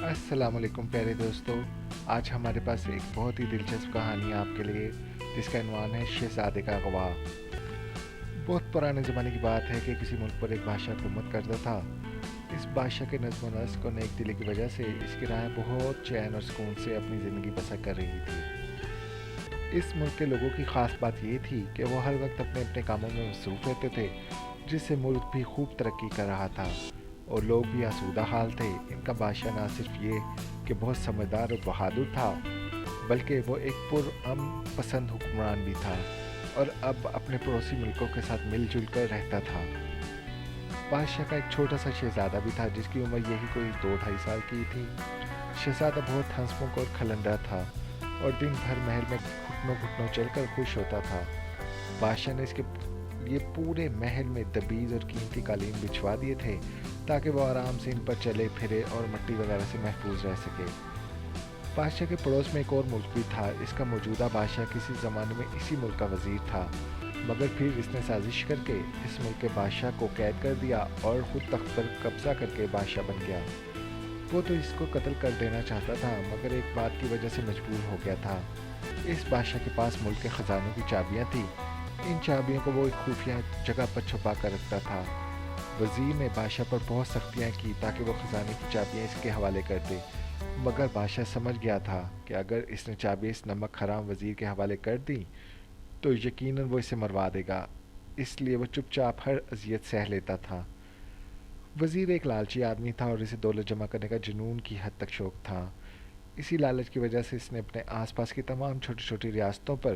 السلام علیکم پیارے دوستو، آج ہمارے پاس ایک بہت ہی دلچسپ کہانی ہے آپ کے لیے، جس کا عنوان ہے شہزادے کا اغوا۔ بہت پرانے زمانے کی بات ہے کہ کسی ملک پر ایک بادشاہ حکومت کرتا تھا۔ اس بادشاہ کے نظم و نسق اور نیک دلی کی وجہ سے اس کی رائے بہت چین اور سکون سے اپنی زندگی بسر کر رہی تھی۔ اس ملک کے لوگوں کی خاص بات یہ تھی کہ وہ ہر وقت اپنے اپنے کاموں میں مصروف رہتے تھے، جس سے ملک بھی خوب ترقی کر رہا تھا اور لوگ بھی آسودہ حال تھے۔ ان کا بادشاہ نہ صرف یہ کہ بہت سمجھدار اور بہادر تھا، بلکہ وہ ایک پرامن پسند حکمران بھی تھا اور اب اپنے پڑوسی ملکوں کے ساتھ مل جل کر رہتا تھا۔ بادشاہ کا ایک چھوٹا سا شہزادہ بھی تھا، جس کی عمر یہی کوئی 2-2.5 سال کی تھی۔ شہزادہ بہت ہنسمکھ اور کھلنڈا تھا اور دن بھر محل میں گھٹنوں گھٹنوں چل کر خوش ہوتا تھا۔ بادشاہ نے اس کے لیے پورے محل میں دبیز اور قیمتی قالین بچھوا دیے تھے تاکہ وہ آرام سے ان پر چلے پھرے اور مٹی وغیرہ سے محفوظ رہ سکے۔ بادشاہ کے پڑوس میں ایک اور ملک بھی تھا۔ اس کا موجودہ بادشاہ کسی زمانے میں اسی ملک کا وزیر تھا، مگر پھر اس نے سازش کر کے اس ملک کے بادشاہ کو قید کر دیا اور خود تخت پر قبضہ کر کے بادشاہ بن گیا۔ وہ تو اس کو قتل کر دینا چاہتا تھا، مگر ایک بات کی وجہ سے مجبور ہو گیا تھا۔ اس بادشاہ کے پاس ملک کے خزانوں کی چابیاں تھیں۔ ان چابیوں کو وہ ایک خفیہ جگہ پر چھپا کر رکھتا تھا۔ وزیر نے بادشاہ پر بہت سختیاں کی تاکہ وہ خزانے کی چابیاں اس کے حوالے کر دے، مگر بادشاہ سمجھ گیا تھا کہ اگر اس نے چابیاں اس نمک حرام وزیر کے حوالے کر دیں تو یقیناً وہ اسے مروا دے گا، اس لیے وہ چپ چاپ ہر اذیت سہ لیتا تھا۔ وزیر ایک لالچی آدمی تھا اور اسے دولت جمع کرنے کا جنون کی حد تک شوق تھا۔ اسی لالچ کی وجہ سے اس نے اپنے آس پاس کی تمام چھوٹی چھوٹی ریاستوں پر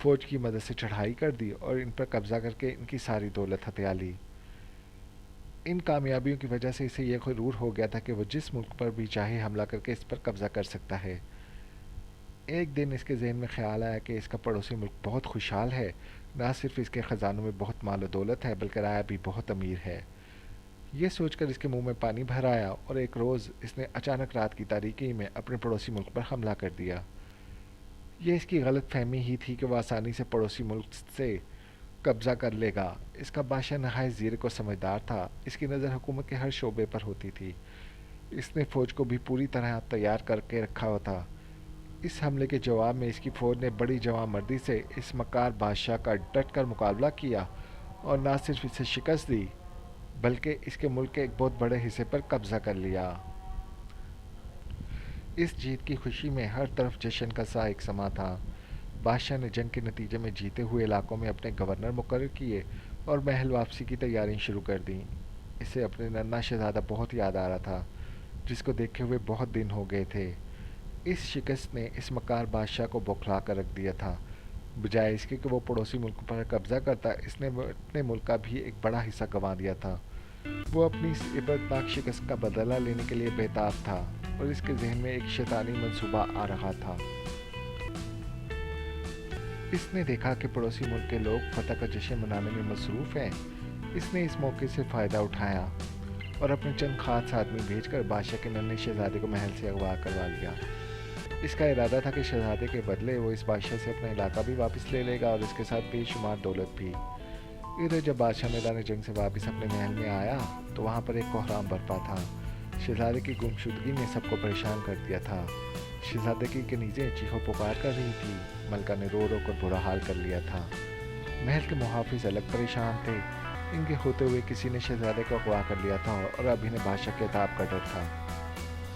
فوج کی مدد سے چڑھائی کر دی اور ان پر قبضہ کر کے ان کی ساری دولت ہتھیا لی۔ ان کامیابیوں کی وجہ سے اسے یہ غرور ہو گیا تھا کہ وہ جس ملک پر بھی چاہے حملہ کر کے اس پر قبضہ کر سکتا ہے۔ ایک دن اس کے ذہن میں خیال آیا کہ اس کا پڑوسی ملک بہت خوشحال ہے، نہ صرف اس کے خزانوں میں بہت مال و دولت ہے بلکہ رعایا بھی بہت امیر ہے۔ یہ سوچ کر اس کے منہ میں پانی بھر آیا اور ایک روز اس نے اچانک رات کی تاریکی میں اپنے پڑوسی ملک پر حملہ کر دیا۔ یہ اس کی غلط فہمی ہی تھی کہ وہ آسانی سے پڑوسی ملک سے قبضہ کر لے گا۔ اس کا بادشاہ نہایت زیرک اور سمجھدار تھا۔ اس کی نظر حکومت کے ہر شعبے پر ہوتی تھی۔ اس نے فوج کو بھی پوری طرح تیار کر کے رکھا ہوا تھا۔ اس حملے کے جواب میں اس کی فوج نے بڑی جواں مردی سے اس مکار بادشاہ کا ڈٹ کر مقابلہ کیا اور نہ صرف اسے شکست دی بلکہ اس کے ملک کے ایک بہت بڑے حصے پر قبضہ کر لیا۔ اس جیت کی خوشی میں ہر طرف جشن کا سا ایک سما تھا۔ بادشاہ نے جنگ کے نتیجے میں جیتے ہوئے علاقوں میں اپنے گورنر مقرر کیے اور محل واپسی کی تیاریاں شروع کر دیں۔ اسے اپنے ننھا شہزادہ بہت یاد آ رہا تھا، جس کو دیکھے ہوئے بہت دن ہو گئے تھے۔ اس شکست نے اس مکار بادشاہ کو بوکھلا کر رکھ دیا تھا۔ بجائے اس کے کہ وہ پڑوسی ملک پر قبضہ کرتا، اس نے اپنے ملک کا بھی ایک بڑا حصہ گنوا دیا تھا۔ وہ اپنی اس عبرتناک شکست کا بدلہ لینے کے لیے بےتاب تھا اور اس کے ذہن میں ایک شیطانی منصوبہ آ رہا تھا۔ اس نے دیکھا کہ پڑوسی ملک کے لوگ فتح کا جشن منانے میں مصروف ہیں۔ اس نے اس موقع سے فائدہ اٹھایا اور اپنے چند خاص آدمی بھیج کر بادشاہ کے ننھے شہزادے کو محل سے اغوا کروا لیا۔ اس کا ارادہ تھا کہ شہزادے کے بدلے وہ اس بادشاہ سے اپنا علاقہ بھی واپس لے لے گا اور اس کے ساتھ بے شمار دولت بھی۔ ادھر جب بادشاہ میدان جنگ سے واپس اپنے محل میں آیا تو وہاں پر ایک کوہرام برپا تھا۔ شہزادے کی گمشدگی نے سب کو پریشان کر دیا تھا۔ شہزادے کی کنیزیں چیخو پکار کر رہی تھی۔ ملکہ نے رو رو کر برا حال کر لیا تھا۔ محل کے محافظ الگ پریشان تھے۔ ان کے ہوتے ہوئے کسی نے شہزادے کو اغوا کر لیا تھا اور اب انہیں بادشاہ کے عتاب کا ڈر تھا۔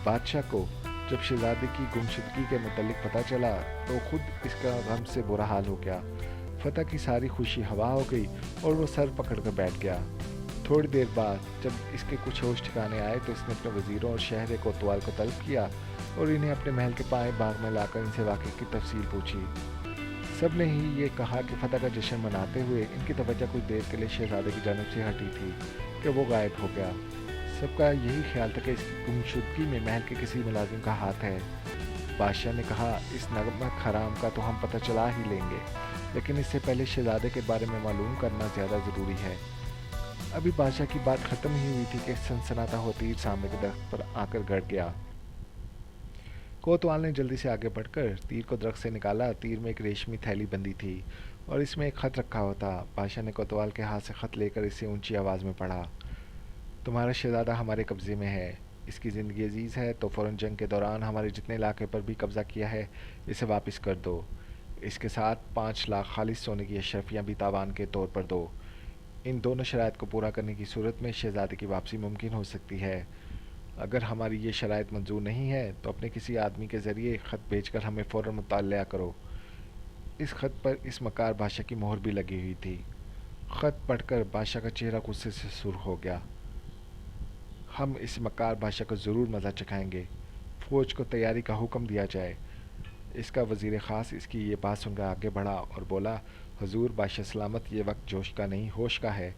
بادشاہ کو جب شہزادے کی گمشدگی کے متعلق پتہ چلا تو خود اس کا غم سے برا حال ہو گیا۔ فتح کی ساری خوشی ہوا ہو گئی اور وہ سر پکڑ کر بیٹھ گیا۔ تھوڑی دیر بعد جب اس کے کچھ ہوش ٹھکانے آئے تو اس نے اپنے وزیروں اور شہر کوتوال کو طلب کیا اور انہیں اپنے محل کے پائے باغ میں لا کر ان سے واقعے کی تفصیل پوچھی۔ سب نے ہی یہ کہا کہ فتح کا جشن مناتے ہوئے ان کی توجہ کچھ دیر کے لیے شہزادے کی جانب سے ہٹی تھی کہ وہ غائب ہو گیا۔ سب کا یہی خیال تھا کہ اس کی گمشدگی میں محل کے کسی ملازم کا ہاتھ ہے۔ بادشاہ نے کہا، اس نمک حرام کا تو ہم پتہ چلا ہی لیں گے، لیکن اس سے پہلے شہزادے کے بارے میں معلوم کرنا زیادہ ضروری ہے۔ ابھی بادشاہ کی بات ختم ہی ہوئی تھی کہ سنسناتا ہوا تیر سامنے کے درخت پر آ کر گڑ گیا۔ کوتوال نے جلدی سے آگے بڑھ کر تیر کو درخت سے نکالا۔ تیر میں ایک ریشمی تھیلی بندی تھی اور اس میں ایک خط رکھا ہوا تھا۔ بادشاہ نے کوتوال کے ہاتھ سے خط لے کر اسے اونچی آواز میں پڑھا۔ تمہارا شہزادہ ہمارے قبضے میں ہے۔ اس کی زندگی عزیز ہے تو فوراً جنگ کے دوران ہمارے جتنے علاقے پر بھی قبضہ کیا ہے اسے واپس کر دو۔ اس کے ساتھ 5 لاکھ خالص سونے کی اشرفیاں بھی تاوان کے طور پر دو۔ ان دونوں شرائط کو پورا کرنے کی صورت میں شہزادے کی واپسی ممکن ہو سکتی ہے۔ اگر ہماری یہ شرائط منظور نہیں ہے تو اپنے کسی آدمی کے ذریعے خط بھیج کر ہمیں فوراً مطلع کرو۔ اس خط پر اس مکار بادشاہ کی مہر بھی لگی ہوئی تھی۔ خط پڑھ کر بادشاہ کا چہرہ غصے سے سرخ ہو گیا۔ ہم اس مکار بادشاہ کو ضرور مزہ چکھائیں گے۔ فوج کو تیاری کا حکم دیا جائے۔ اس کا وزیر خاص اس کی یہ بات سن کر آگے بڑھا اور بولا، حضور بادشاہ سلامت، یہ وقت جوش کا نہیں ہوش کا ہے۔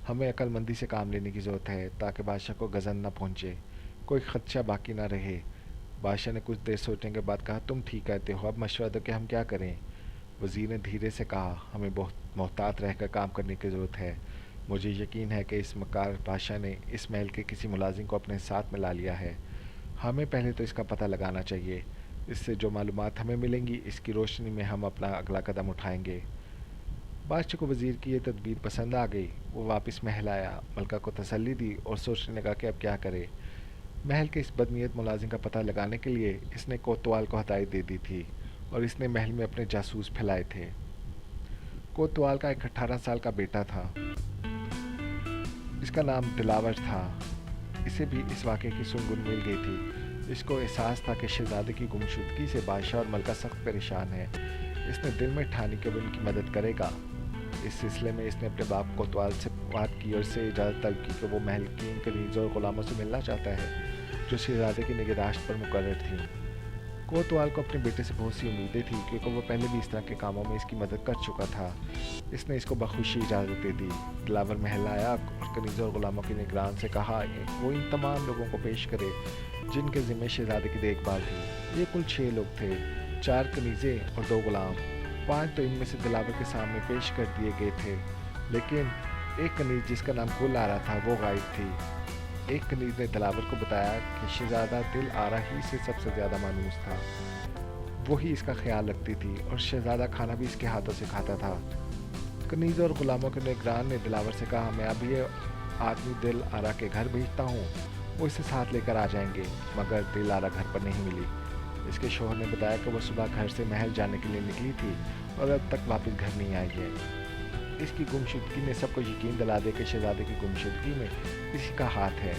ہمیں عقل مندی سے کام لینے کی ضرورت ہے تاکہ بادشاہ کو غضب نہ پہنچے، کوئی خدشہ باقی نہ رہے۔ بادشاہ نے کچھ دیر سوچنے کے بعد کہا، تم ٹھیک کہتے ہو، اب مشورہ دو کہ ہم کیا کریں۔ وزیر نے دھیرے سے کہا، ہمیں بہت محتاط رہ کر کام کرنے کی ضرورت ہے۔ مجھے یقین ہے کہ اس مکار بادشاہ نے اس محل کے کسی ملازم کو اپنے ساتھ ملا لیا ہے۔ ہمیں پہلے تو اس کا پتہ لگانا چاہیے۔ اس سے جو معلومات ہمیں ملیں گی اس کی روشنی میں ہم اپنا اگلا قدم اٹھائیں گے۔ بادشاہ کو وزیر کی یہ تدبیر پسند آ گئی۔ وہ واپس محل آیا، ملکہ کو تسلی دی اور سوچنے لگا کہ اب کیا کرے۔ محل کے اس بدنیت ملازم کا پتہ لگانے کے لیے اس نے کوتوال کو ہدایت دے دی تھی اور اس نے محل میں اپنے جاسوس پھیلائے تھے۔ کوتوال کا ایک 18 سال کا بیٹا تھا، اس کا نام دلاور تھا۔ اسے بھی اس واقعے کی سنگن مل گئی تھی۔ اس کو احساس تھا کہ شہزادے کی گمشدگی سے بادشاہ اور ملکہ سخت پریشان ہے۔ اس نے دل میں ٹھانی کہ وہ ان کی مدد کرے گا۔ اس سلسلے میں اس نے اپنے باپ کوتوال سے بات کی اور اس سے اجازت طلب کی کہ وہ محل کی ان کنیزوں اور غلاموں سے ملنا چاہتا ہے جو شہزادے کی نگہداشت پر مقرر تھیں۔ کوتوال کو اپنے بیٹے سے بہت سی امیدیں تھیں کیونکہ وہ پہلے بھی اس طرح کے کاموں میں اس کی مدد کر چکا تھا۔ اس نے اس کو بخوشی اجازت دے دی۔ دلاور محل آیا اور کنیزوں اور غلاموں کے نگران سے کہا وہ ان تمام لوگوں کو پیش کرے جن کے ذمہ شہزادے کی دیکھ بھال تھی۔ یہ کل 6 لوگ تھے، 4 کنیزیں اور 2 غلام۔ 5 تو ان میں سے دلاور کے سامنے پیش کر دیے گئے تھے، لیکن ایک کنیز جس کا نام گل آرا تھا وہ غائب تھی۔ ایک کنیز نے دلاور کو بتایا کہ شہزادہ دل آرا ہی سے سب سے زیادہ مانوس تھا، وہی اس کا خیال رکھتی تھی اور شہزادہ کھانا بھی اس کے ہاتھوں سے کھاتا تھا۔ کنیزوں اور غلاموں کے نگران نے دلاور سے کہا، میں اب یہ آدمی دل آرا کے گھر بھیجتا ہوں، وہ اسے ساتھ لے کر آ جائیں گے، مگر دل آرا گھر پر نہیں ملی۔ اس کے شوہر نے بتایا کہ وہ صبح گھر سے محل جانے کے لیے نکلی تھی اور اب تک واپس گھر نہیں آئی ہے۔ اس کی گمشدگی نے سب کو یقین دلا دیا کہ شہزادے کی گمشدگی میں اسی کا ہاتھ ہے۔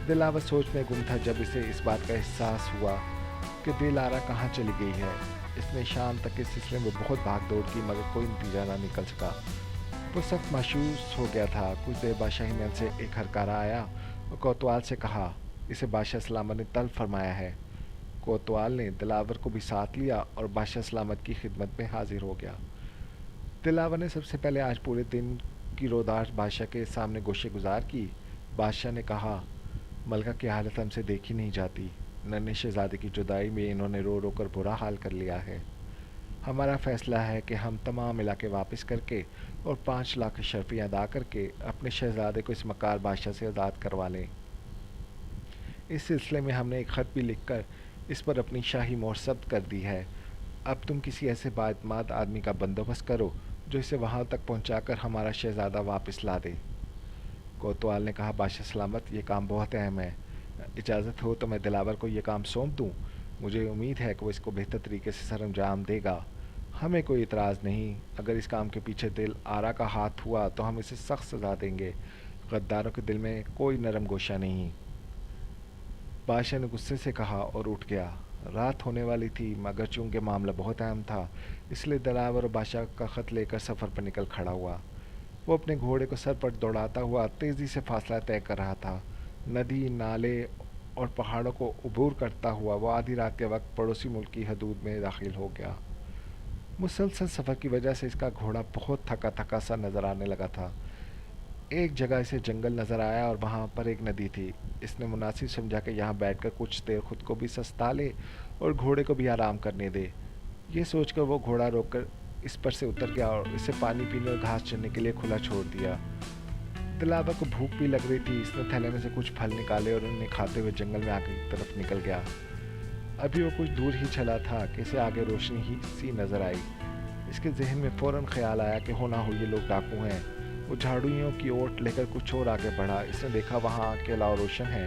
دلاور سوچ میں گم تھا جب اسے اس بات کا احساس ہوا کہ دل آرا کہاں چلی گئی ہے۔ اس نے شام تک اس سلسلے میں بہت بھاگ دوڑ کی مگر کوئی نتیجہ نہ نکل سکا۔ وہ سخت مایوس ہو گیا تھا۔ کچھ دیر بعد شاہی محل سے ایک ہرکارا آیا اور کوتوال سے کہا، اسے بادشاہ سلامت نے طلب فرمایا ہے۔ کوتوال نے دلاور کو بھی ساتھ لیا اور بادشاہ سلامت کی خدمت میں حاضر ہو گیا۔ دلاور نے سب سے پہلے آج پورے دن کی روداش بادشاہ کے سامنے گوشے گزار کی۔ بادشاہ نے کہا، ملکہ کی حالت ہم سے دیکھی نہیں جاتی۔ ننھے شہزادے کی جدائی میں انہوں نے رو رو کر برا حال کر لیا ہے۔ ہمارا فیصلہ ہے کہ ہم تمام علاقے واپس کر کے اور 5 لاکھ اشرفیاں ادا کر کے اپنے شہزادے کو اس مکار بادشاہ سے آزاد کروا لیں۔ اس سلسلے میں ہم نے ایک خط بھی لکھ کر اس پر اپنی شاہی مہر ثبت کر دی ہے۔ اب تم کسی ایسے بااعتماد آدمی کا بندوبست کرو جو اسے وہاں تک پہنچا کر ہمارا شہزادہ واپس لا دے۔ کوتوال نے کہا، بادشاہ سلامت، یہ کام بہت اہم ہے، اجازت ہو تو میں دلاور کو یہ کام سونپ دوں۔ مجھے امید ہے کہ وہ اس کو بہتر طریقے سے سر انجام دے گا۔ ہمیں کوئی اعتراض نہیں۔ اگر اس کام کے پیچھے دل آرا کا ہاتھ ہوا تو ہم اسے سخت سزا دیں گے۔ غداروں کے دل میں کوئی نرم گوشہ نہیں۔ بادشاہ نے غصے سے کہا اور اٹھ گیا۔ رات ہونے والی تھی مگر چونکہ معاملہ بہت اہم تھا اس لیے دلاور اور بادشاہ کا خط لے کر سفر پر نکل کھڑا ہوا۔ وہ اپنے گھوڑے کو سر پر دوڑاتا ہوا تیزی سے فاصلہ طے کر رہا تھا۔ ندی، نالے اور پہاڑوں کو عبور کرتا ہوا وہ آدھی رات کے وقت پڑوسی ملک کی حدود میں داخل ہو گیا۔ مسلسل سفر کی وجہ سے اس کا گھوڑا بہت تھکا تھکا سا نظر آنے لگا تھا۔ ایک جگہ اسے جنگل نظر آیا اور وہاں پر ایک ندی تھی۔ اس نے مناسب سمجھا کہ یہاں بیٹھ کر کچھ دیر خود کو بھی سستا لے اور گھوڑے کو بھی آرام کرنے دے۔ یہ سوچ کر وہ گھوڑا روک کر اس پر سے اتر گیا اور اسے پانی پینے اور گھاس چرنے کے لیے کھلا چھوڑ دیا۔ دلاور کو بھوک بھی لگ رہی تھی۔ اس نے تھیلے میں سے کچھ پھل نکالے اور انہیں کھاتے ہوئے جنگل میں آگے کی طرف نکل گیا۔ ابھی وہ کچھ دور ہی چلا تھا کہ اسے آگے روشنی ہی سی نظر آئی۔ اس کے ذہن میں فوراً خیال آیا کہ ہو نہ ہو یہ لوگ ڈاکو ہیں۔ وہ جھاڑوئیوں کی اوٹ لے کر کچھ اور آگے بڑھا۔ اس نے دیکھا وہاں اکیلا اور روشن ہے